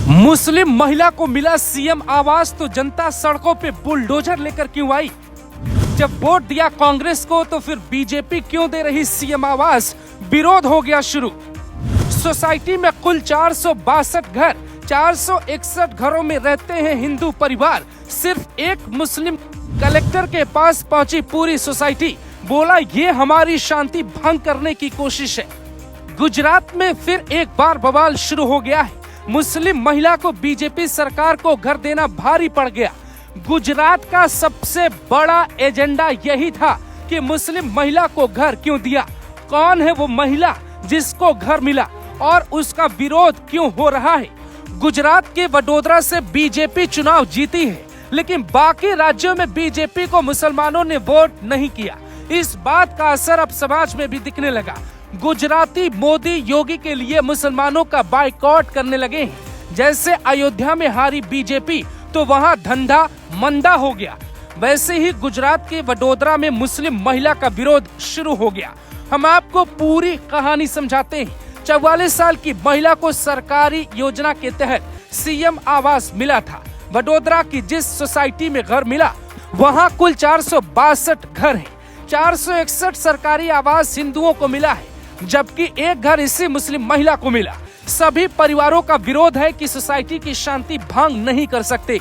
मुस्लिम महिला को मिला सीएम आवास तो जनता सड़कों पे बुलडोजर लेकर क्यों आई? जब वोट दिया कांग्रेस को तो फिर बीजेपी क्यों दे रही सीएम आवास? विरोध हो गया शुरू। सोसाइटी में कुल 462 घर, 461 घरों में रहते हैं हिंदू परिवार। सिर्फ एक मुस्लिम कलेक्टर के पास पहुंची पूरी सोसाइटी, बोला ये हमारी शांति भंग करने की कोशिश है। गुजरात में फिर एक बार बवाल शुरू हो गया है। मुस्लिम महिला को बीजेपी सरकार को घर देना भारी पड़ गया। गुजरात का सबसे बड़ा एजेंडा यही था कि मुस्लिम महिला को घर क्यों दिया, कौन है वो महिला जिसको घर मिला और उसका विरोध क्यों हो रहा है। गुजरात के वडोदरा से बीजेपी चुनाव जीती है, लेकिन बाकी राज्यों में बीजेपी को मुसलमानों ने वोट नहीं किया। इस बात का असर अब समाज में भी दिखने लगा। गुजराती मोदी योगी के लिए मुसलमानों का बाइकॉट करने लगे हैं। जैसे अयोध्या में हारी बीजेपी तो वहां धंधा मंदा हो गया, वैसे ही गुजरात के वडोदरा में मुस्लिम महिला का विरोध शुरू हो गया। हम आपको पूरी कहानी समझाते हैं। 44 साल की महिला को सरकारी योजना के तहत सीएम आवास मिला था। वडोदरा की जिस सोसाइटी में घर मिला वहां कुल 462 घर हैं। 461 सरकारी आवास हिंदुओं को मिला है, जबकि एक घर इसी मुस्लिम महिला को मिला। सभी परिवारों का विरोध है कि सोसाइटी की शांति भंग नहीं कर सकते।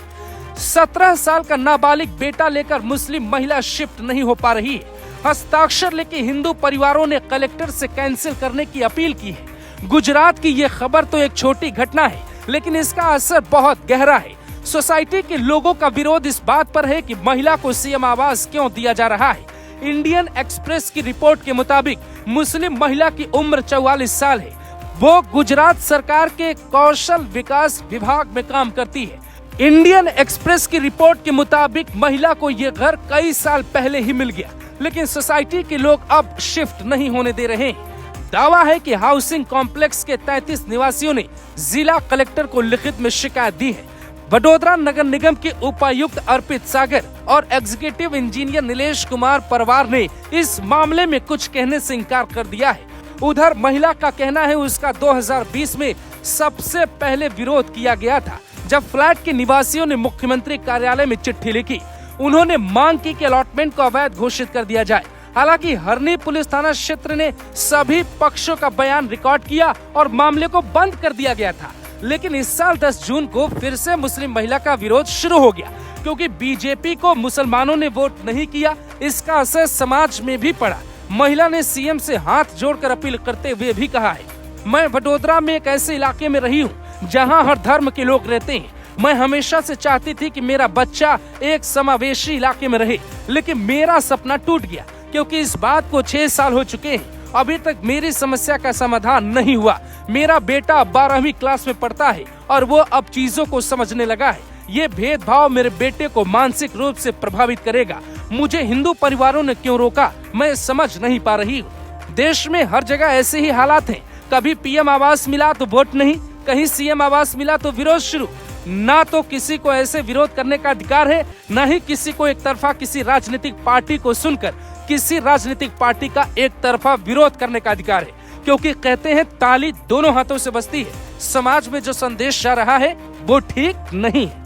17 साल का नाबालिग बेटा लेकर मुस्लिम महिला शिफ्ट नहीं हो पा रही है। हस्ताक्षर लेके हिंदू परिवारों ने कलेक्टर से कैंसिल करने की अपील की है। गुजरात की ये खबर तो एक छोटी घटना है, लेकिन इसका असर बहुत गहरा है। सोसाइटी के लोगों का विरोध इस बात पर है कि महिला को सीएम आवास क्यों दिया जा रहा है। इंडियन एक्सप्रेस की रिपोर्ट के मुताबिक मुस्लिम महिला की उम्र 44 साल है। वो गुजरात सरकार के कौशल विकास विभाग में काम करती है। इंडियन एक्सप्रेस की रिपोर्ट के मुताबिक महिला को ये घर कई साल पहले ही मिल गया, लेकिन सोसाइटी के लोग अब शिफ्ट नहीं होने दे रहे हैं। दावा है कि हाउसिंग कॉम्प्लेक्स के 33 निवासियों ने जिला कलेक्टर को लिखित में शिकायत दी है। वडोदरा नगर निगम के उपायुक्त अर्पित सागर और एग्जीक्यूटिव इंजीनियर नीलेश कुमार परवार ने इस मामले में कुछ कहने से इनकार कर दिया है। उधर महिला का कहना है उसका 2020 में सबसे पहले विरोध किया गया था, जब फ्लैट के निवासियों ने मुख्यमंत्री कार्यालय में चिट्ठी लिखी। उन्होंने मांग की कि अलॉटमेंट को अवैध घोषित कर दिया जाए। हालांकि हरनी पुलिस थाना क्षेत्र ने सभी पक्षों का बयान रिकॉर्ड किया और मामले को बंद कर दिया गया था। लेकिन इस साल 10 जून को फिर से मुस्लिम महिला का विरोध शुरू हो गया, क्योंकि बीजेपी को मुसलमानों ने वोट नहीं किया। इसका असर समाज में भी पड़ा। महिला ने सीएम से हाथ जोड़कर अपील करते हुए भी कहा है, मैं वडोदरा में एक ऐसे इलाके में रही हूँ जहाँ हर धर्म के लोग रहते हैं। मैं हमेशा से चाहती थी कि मेरा बच्चा एक समावेशी इलाके में रहे, लेकिन मेरा सपना टूट गया, क्योंकि इस बात को 6 साल हो चुके हैं। अभी तक मेरी समस्या का समाधान नहीं हुआ। मेरा बेटा 12वीं क्लास में पढ़ता है और वो अब चीजों को समझने लगा है। ये भेदभाव मेरे बेटे को मानसिक रूप से प्रभावित करेगा। मुझे हिंदू परिवारों ने क्यों रोका, मैं समझ नहीं पा रही हूँ। देश में हर जगह ऐसे ही हालात हैं। कभी पीएम आवास मिला तो वोट नहीं, कहीं सीएम आवास मिला तो विरोध शुरू। ना तो किसी को ऐसे विरोध करने का अधिकार है, न ही किसी को एक तरफा किसी राजनीतिक पार्टी को सुनकर किसी राजनीतिक पार्टी का एक तरफा विरोध करने का अधिकार है, क्योंकि कहते हैं ताली दोनों हाथों से बजती है। समाज में जो संदेश जा रहा है वो ठीक नहीं है।